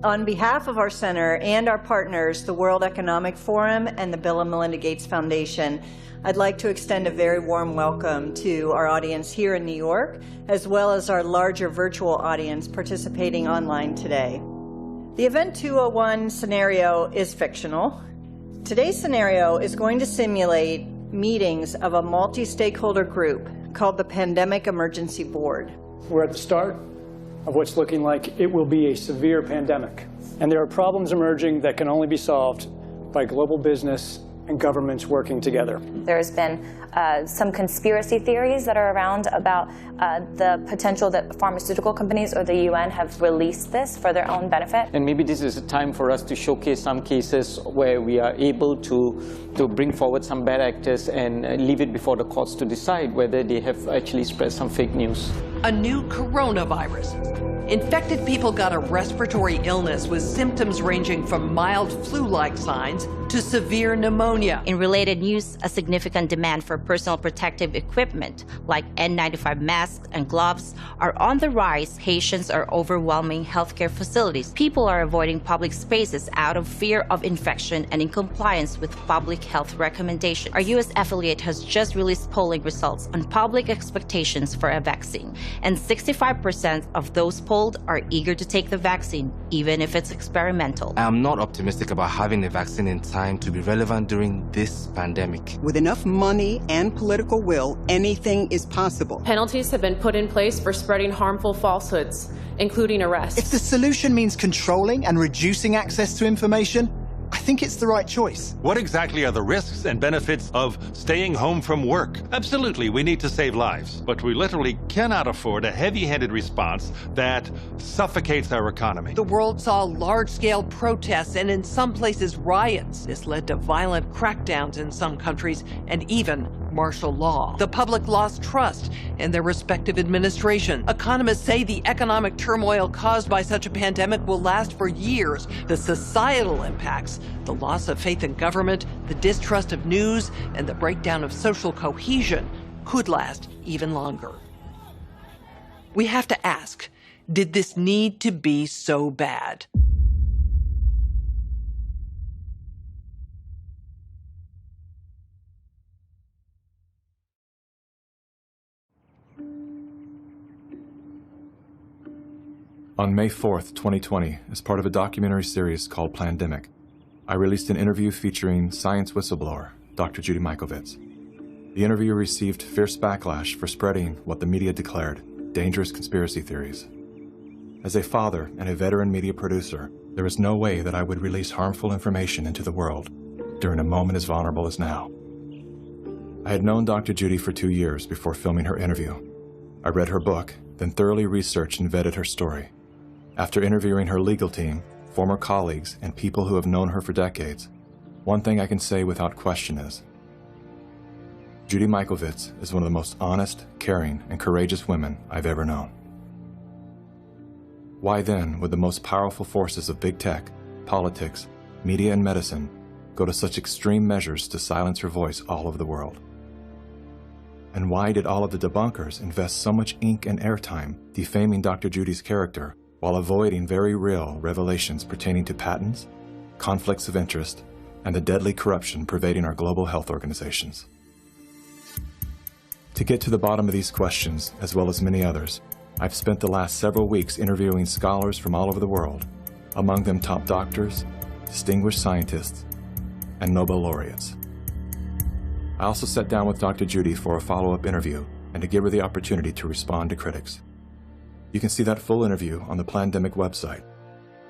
On behalf of our center and our partners, the World Economic Forum and the Bill and Melinda Gates Foundation, I'd like to extend a very warm welcome to our audience here in New York, as well as our larger virtual audience participating online today. The Event 201 scenario is fictional. Today's scenario is going to simulate meetings of a multi-stakeholder group called the Pandemic Emergency Board. We're at the start of what's looking like it will be a severe pandemic. And there are problems emerging that can only be solved by global business and governments working together. There's been some conspiracy theories that are around about the potential that pharmaceutical companies or the UN have released this for their own benefit. And maybe this is a time for us to showcase some cases where we are able to bring forward some bad actors and leave it before the courts to decide whether they have actually spread some fake news. A new coronavirus. Infected people got a respiratory illness with symptoms ranging from mild flu-like signs to severe pneumonia. In related news, a significant demand for personal protective equipment like N95 masks and gloves are on the rise. Patients are overwhelming healthcare facilities. People are avoiding public spaces out of fear of infection and in compliance with public health recommendations. Our U.S. affiliate has just released polling results on public expectations for a vaccine, and 65% of those polled are eager to take the vaccine, even if it's experimental. I am not optimistic about having the vaccine in time to be relevant during this pandemic. With enough money and political will, anything is possible. Penalties have been put in place for spreading harmful falsehoods, including arrests. If the solution means controlling and reducing access to information, I think it's the right choice. What exactly are the risks and benefits of staying home from work? Absolutely, we need to save lives, but we literally cannot afford a heavy-handed response that suffocates our economy. The world saw large-scale protests and in some places riots. This led to violent crackdowns in some countries and even martial law. The public lost trust in their respective administration. Economists say the economic turmoil caused by such a pandemic will last for years. The societal impacts, the loss of faith in government, the distrust of news, and the breakdown of social cohesion could last even longer. We have to ask, did this need to be so bad? On May 4th, 2020, as part of a documentary series called Plandemic, I released an interview featuring science whistleblower, Dr. Judy Mikovits. The interview received fierce backlash for spreading what the media declared dangerous conspiracy theories. As a father and a veteran media producer, there was no way that I would release harmful information into the world during a moment as vulnerable as now. I had known Dr. Judy for 2 years before filming her interview. I read her book, then thoroughly researched and vetted her story. After interviewing her legal team, former colleagues, and people who have known her for decades, one thing I can say without question is, Judy Mikovits is one of the most honest, caring, and courageous women I've ever known. Why then would the most powerful forces of big tech, politics, media, and medicine go to such extreme measures to silence her voice all over the world? And why did all of the debunkers invest so much ink and airtime defaming Dr. Judy's character while avoiding very real revelations pertaining to patents, conflicts of interest, and the deadly corruption pervading our global health organizations? To get to the bottom of these questions, as well as many others, I've spent the last several weeks interviewing scholars from all over the world, among them top doctors, distinguished scientists, and Nobel laureates. I also sat down with Dr. Judy for a follow-up interview and to give her the opportunity to respond to critics. You can see that full interview on the Plandemic website.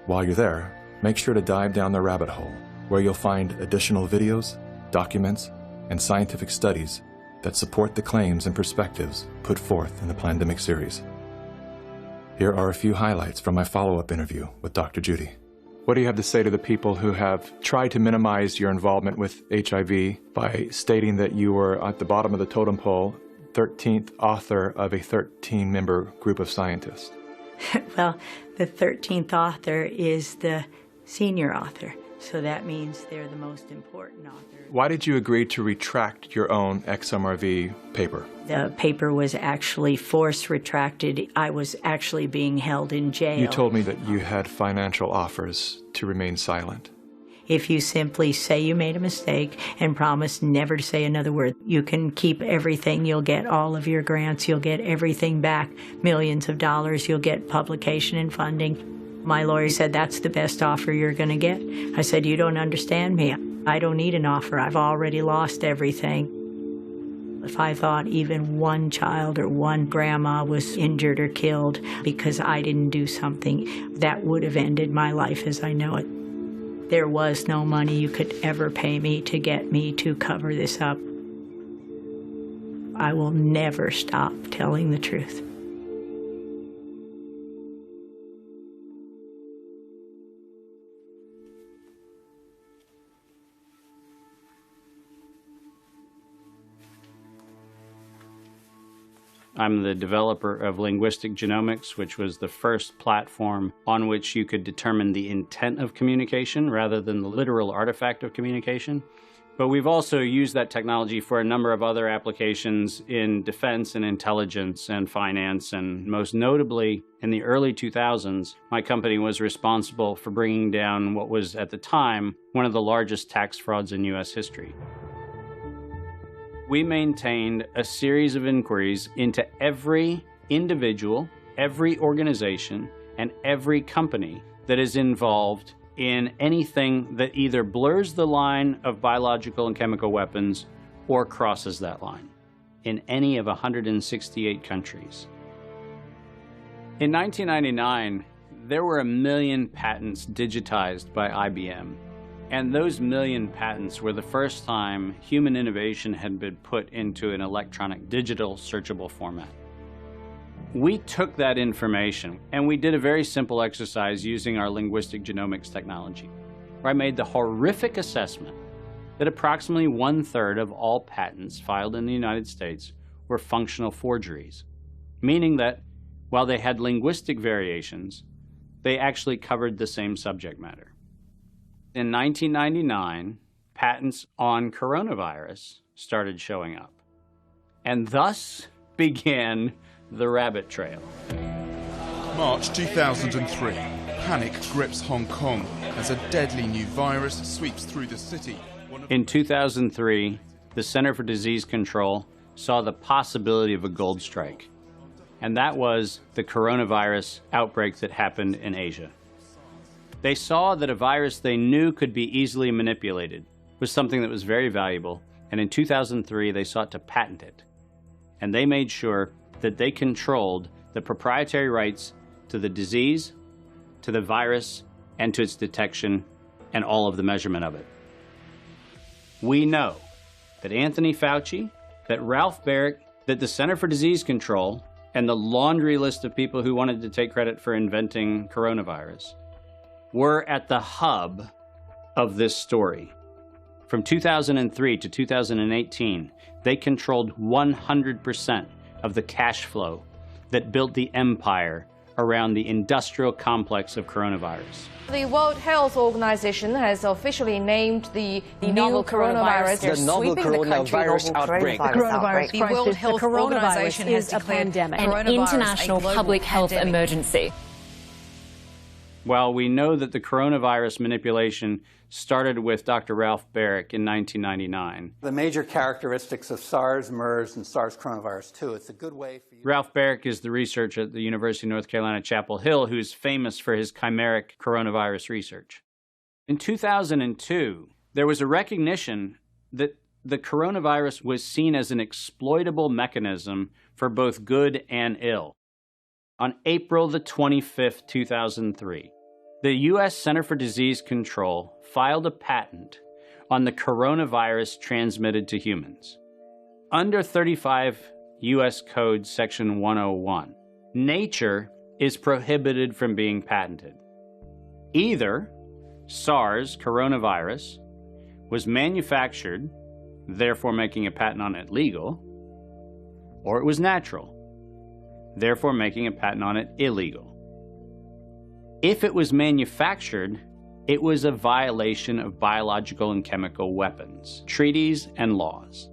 While you're there, make sure to dive down the rabbit hole, where you'll find additional videos, documents, and scientific studies that support the claims and perspectives put forth in the Plandemic series. Here are a few highlights from my follow-up interview with Dr. Judy. What do you have to say to the people who have tried to minimize your involvement with HIV by stating that you were at the bottom of the totem pole, 13th author of a 13-member group of scientists? Well, the 13th author is the senior author. So that means they're the most important author. Why did you agree to retract your own XMRV paper? The paper was actually force retracted. I was actually being held in jail. You told me that you had financial offers to remain silent. If you simply say you made a mistake and promise never to say another word, you can keep everything. You'll get all of your grants. You'll get everything back, millions of dollars. You'll get publication and funding. My lawyer said, that's the best offer you're going to get. I said, you don't understand me. I don't need an offer. I've already lost everything. If I thought even one child or one grandma was injured or killed because I didn't do something, that would have ended my life as I know it. There was no money you could ever pay me to get me to cover this up. I will never stop telling the truth. I'm the developer of Linguistic Genomics, which was the first platform on which you could determine the intent of communication rather than the literal artifact of communication. But we've also used that technology for a number of other applications in defense and intelligence and finance, and most notably in the early 2000s, my company was responsible for bringing down what was at the time one of the largest tax frauds in US history. We maintained a series of inquiries into every individual, every organization, and every company that is involved in anything that either blurs the line of biological and chemical weapons or crosses that line in any of 168 countries. In 1999, there were 1 million patents digitized by IBM. And those 1 million patents were the first time human innovation had been put into an electronic digital searchable format. We took that information and we did a very simple exercise using our linguistic genomics technology, where I made the horrific assessment that approximately 1/3 of all patents filed in the United States were functional forgeries, meaning that while they had linguistic variations, they actually covered the same subject matter. In 1999, patents on coronavirus started showing up, and thus began the rabbit trail. March 2003, panic grips Hong Kong as a deadly new virus sweeps through the city. In 2003, the Center for Disease Control saw the possibility of a gold strike, and that was the coronavirus outbreak that happened in Asia. They saw that a virus they knew could be easily manipulated was something that was very valuable, and in 2003 they sought to patent it. And they made sure that they controlled the proprietary rights to the disease, to the virus, and to its detection, and all of the measurement of it. We know that Anthony Fauci, that Ralph Baric, that the Center for Disease Control, and the laundry list of people who wanted to take credit for inventing coronavirus were at the hub of this story. From 2003 to 2018, they controlled 100% of the cash flow that built the empire around the industrial complex of coronavirus. The World Health Organization has officially named the novel coronavirus the novel coronavirus outbreak. The World Health Organization has declared an international public health emergency. While we know that the coronavirus manipulation started with Dr. Ralph Baric in 1999. The major characteristics of SARS, MERS, and SARS coronavirus 2. It's a good way for you. Ralph Baric is the researcher at the University of North Carolina, Chapel Hill, who's famous for his chimeric coronavirus research. In 2002, there was a recognition that the coronavirus was seen as an exploitable mechanism for both good and ill. On April the 25th, 2003, the U.S. Center for Disease Control filed a patent on the coronavirus transmitted to humans. Under 35 U.S. Code Section 101, nature is prohibited from being patented. Either SARS coronavirus was manufactured, therefore making a patent on it legal, or it was natural, therefore making a patent on it illegal. If it was manufactured, It was a violation of biological and chemical weapons, treaties, and laws.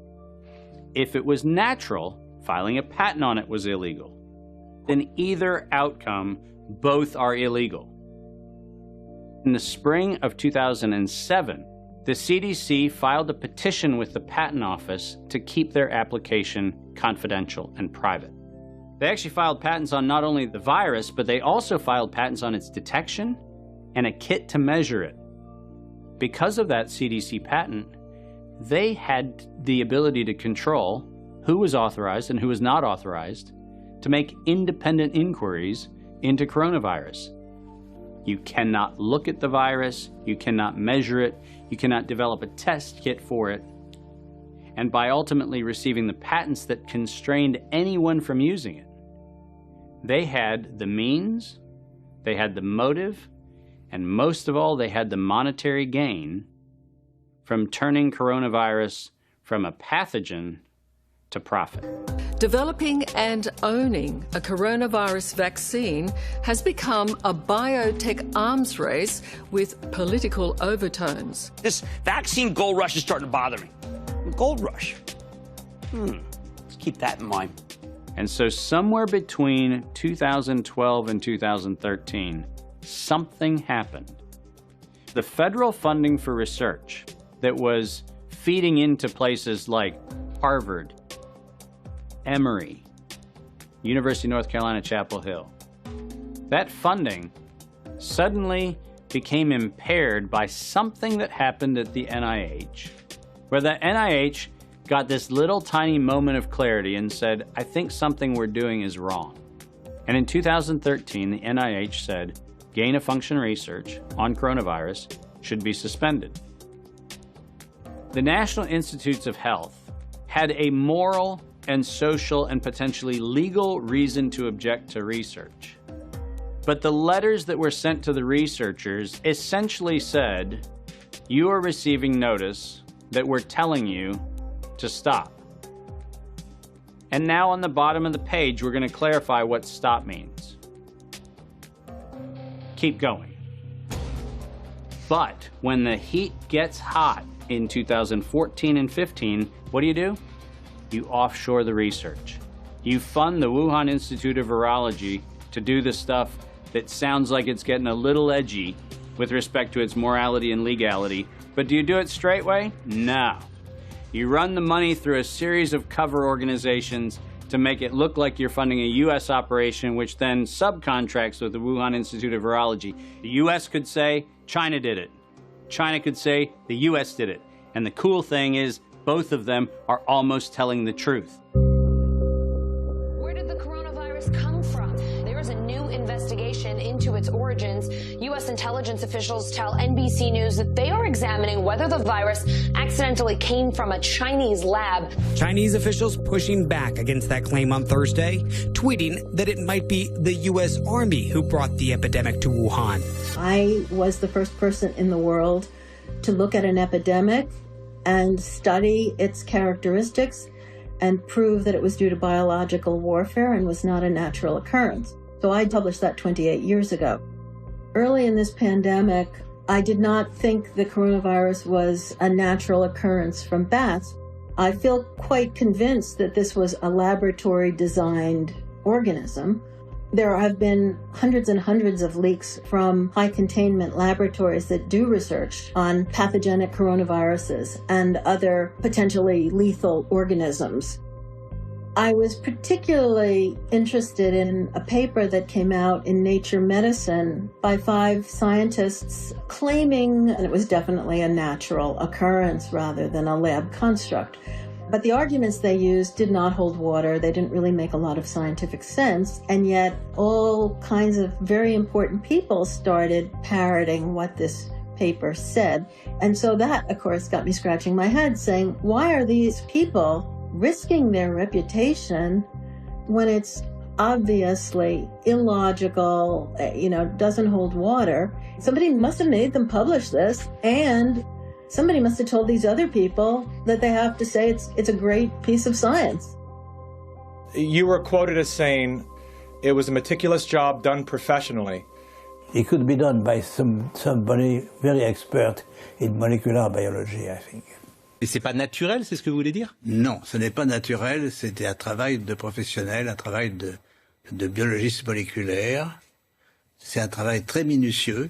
If it was natural, filing a patent on it was illegal. In either outcome, both are illegal. In the spring of 2007, the CDC filed a petition with the Patent Office to keep their application confidential and private. They actually filed patents on not only the virus, but they also filed patents on its detection and a kit to measure it. Because of that CDC patent, they had the ability to control who was authorized and who was not authorized to make independent inquiries into coronavirus. You cannot look at the virus, you cannot measure it, you cannot develop a test kit for it. And by ultimately receiving the patents that constrained anyone from using it, they had the means, they had the motive, and most of all, they had the monetary gain from turning coronavirus from a pathogen to profit. Developing and owning a coronavirus vaccine has become a biotech arms race with political overtones. This vaccine gold rush is starting to bother me. Gold rush. Let's keep that in mind. And so somewhere between 2012 and 2013, something happened. The federal funding for research that was feeding into places like Harvard, Emory, University of North Carolina, Chapel Hill, that funding suddenly became impaired by something that happened at the NIH, where the NIH got this little tiny moment of clarity and said, I think something we're doing is wrong. And in 2013, the NIH said, gain-of-function research on coronavirus should be suspended. The National Institutes of Health had a moral and social and potentially legal reason to object to research. But the letters that were sent to the researchers essentially said, you are receiving notice that we're telling you to stop. And now on the bottom of the page, we're going to clarify what stop means. Keep going. But when the heat gets hot in 2014 and 15, what do? You offshore the research. You fund the Wuhan Institute of Virology to do the stuff that sounds like it's getting a little edgy with respect to its morality and legality. But do you do it straight way? No. You run the money through a series of cover organizations to make it look like you're funding a U.S. operation, which then subcontracts with the Wuhan Institute of Virology. The U.S. could say, China did it. China could say, the U.S. did it. And the cool thing is, both of them are almost telling the truth. Where did the coronavirus come from? There is a new investigation into its origins. U.S. intelligence officials tell NBC News that they are examining whether the virus accidentally came from a Chinese lab. Chinese officials pushing back against that claim on Thursday, tweeting that it might be the U.S. Army who brought the epidemic to Wuhan. I was the first person in the world to look at an epidemic and study its characteristics and prove that it was due to biological warfare and was not a natural occurrence. So I published that 28 years ago. Early in this pandemic, I did not think the coronavirus was a natural occurrence from bats. I feel quite convinced that this was a laboratory-designed organism. There have been hundreds and hundreds of leaks from high-containment laboratories that do research on pathogenic coronaviruses and other potentially lethal organisms. I was particularly interested in a paper that came out in Nature Medicine by 5 scientists claiming, and it was definitely a natural occurrence rather than a lab construct. But the arguments they used did not hold water. They didn't really make a lot of scientific sense. And yet all kinds of very important people started parroting what this paper said. And so that, of course, got me scratching my head saying, why are these people risking their reputation when it's obviously illogical, doesn't hold water? Somebody must have made them publish this, and somebody must have told these other people that they have to say it's a great piece of science. You were quoted as saying, it was a meticulous job done professionally. It could be done by somebody very expert in molecular biology, I think. Et c'est pas naturel, c'est ce que vous voulez dire? Non, ce n'est pas naturel, c'était un travail de professionnel, un travail de biologiste moléculaire. C'est un travail très minutieux,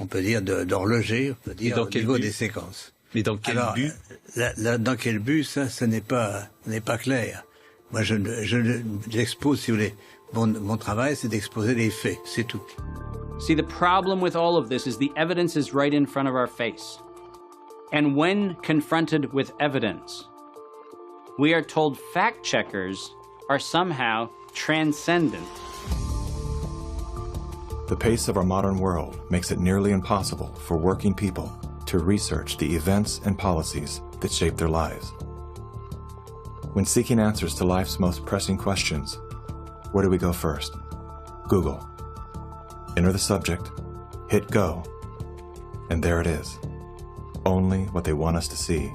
on peut dire d'horloger, on peut dire au niveau des séquences. Mais dans quel but? Dans quel but, ça, ce n'est pas clair. Moi, j'expose, si vous voulez, mon travail, c'est d'exposer les faits, c'est tout. See, the problem with all of this is the evidence is right in front of our face. And when confronted with evidence, we are told fact checkers are somehow transcendent. The pace of our modern world makes it nearly impossible for working people to research the events and policies that shape their lives. When seeking answers to life's most pressing questions, where do we go first? Google. Enter the subject, hit go, and there it is. Only what they want us to see.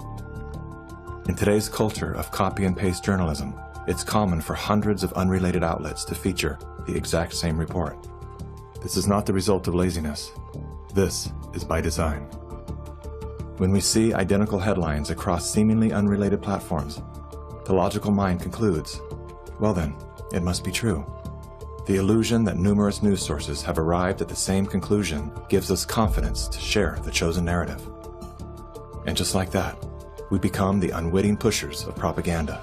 In today's culture of copy and paste journalism, it's common for hundreds of unrelated outlets to feature the exact same report. This is not the result of laziness. This is by design. When we see identical headlines across seemingly unrelated platforms, the logical mind concludes, well then, it must be true. The illusion that numerous news sources have arrived at the same conclusion gives us confidence to share the chosen narrative. And just like that, we become the unwitting pushers of propaganda.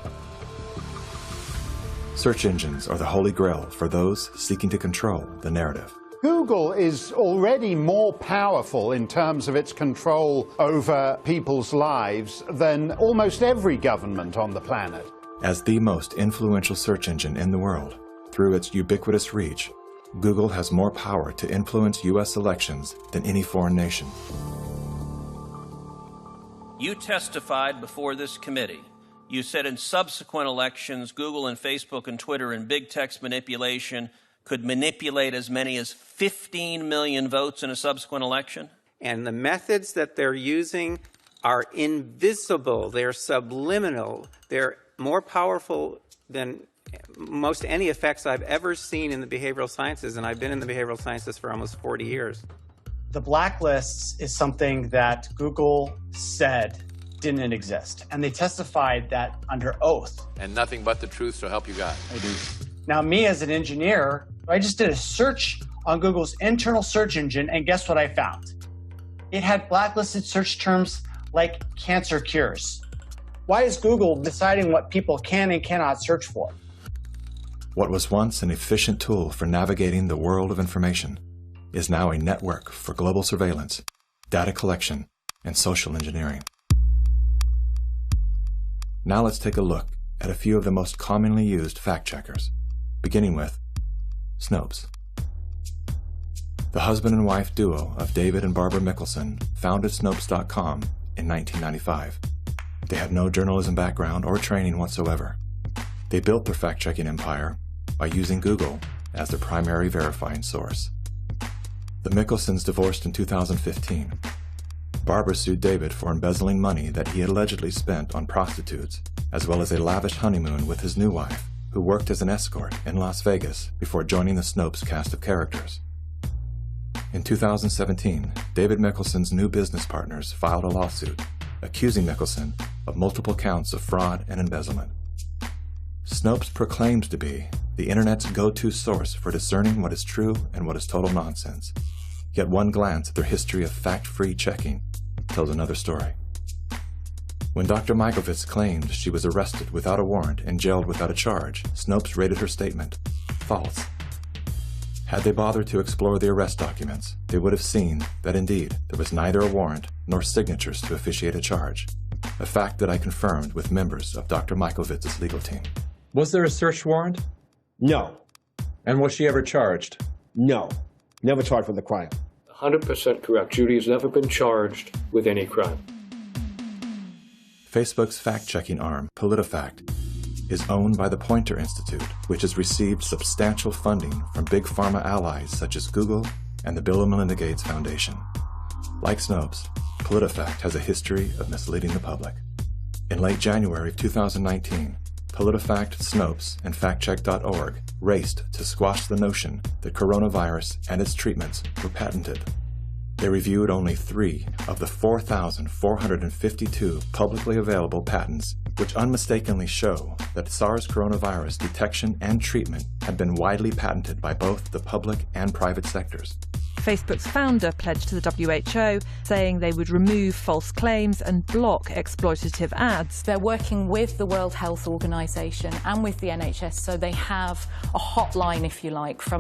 Search engines are the holy grail for those seeking to control the narrative. Google is already more powerful in terms of its control over people's lives than almost every government on the planet. As the most influential search engine in the world, through its ubiquitous reach, Google has more power to influence U.S. elections than any foreign nation. You testified before this committee. You said in subsequent elections, Google and Facebook and Twitter and big text manipulation could manipulate as many as 15 million votes in a subsequent election? And the methods that they're using are invisible. They're subliminal. They're more powerful than most any effects I've ever seen in the behavioral sciences, and I've been in the behavioral sciences for almost 40 years. The blacklists is something that Google said didn't exist, and they testified that under oath. And nothing but the truth, so help you God. I do. Now, me as an engineer, I just did a search on Google's internal search engine, and guess what I found? It had blacklisted search terms like cancer cures. Why is Google deciding what people can and cannot search for? What was once an efficient tool for navigating the world of information is now a network for global surveillance, data collection, and social engineering. Now let's take a look at a few of the most commonly used fact checkers, beginning with Snopes. The husband and wife duo of David and Barbara Mickelson founded Snopes.com in 1995. They had no journalism background or training whatsoever. They built their fact-checking empire by using Google as their primary verifying source. The Mickelsons divorced in 2015. Barbara sued David for embezzling money that he had allegedly spent on prostitutes, as well as a lavish honeymoon with his new wife, who worked as an escort in Las Vegas before joining the Snopes cast of characters. In 2017, David Mickelson's new business partners filed a lawsuit accusing Mickelson of multiple counts of fraud and embezzlement. Snopes proclaimed to be the internet's go-to source for discerning what is true and what is total nonsense. Yet one glance at their history of fact-free checking tells another story. When Dr. Mikovits claimed she was arrested without a warrant and jailed without a charge, Snopes rated her statement false. Had they bothered to explore the arrest documents, they would have seen that indeed there was neither a warrant nor signatures to officiate a charge, a fact that I confirmed with members of Dr. Mikovits' legal team. Was there a search warrant? No. And was she ever charged? No. Never charged with a crime. 100% correct. Judy has never been charged with any crime. Facebook's fact-checking arm, PolitiFact, is owned by the Poynter Institute, which has received substantial funding from big pharma allies such as Google and the Bill and Melinda Gates Foundation. Like Snopes, PolitiFact has a history of misleading the public. In late January of 2019, PolitiFact, Snopes, and FactCheck.org raced to squash the notion that coronavirus and its treatments were patented. They reviewed only 3 of the 4,452 publicly available patents, which unmistakably show that SARS coronavirus detection and treatment had been widely patented by both the public and private sectors. Facebook's founder pledged to the WHO, saying they would remove false claims and block exploitative ads. They're working with the World Health Organization and with the NHS, so they have a hotline, if you like, from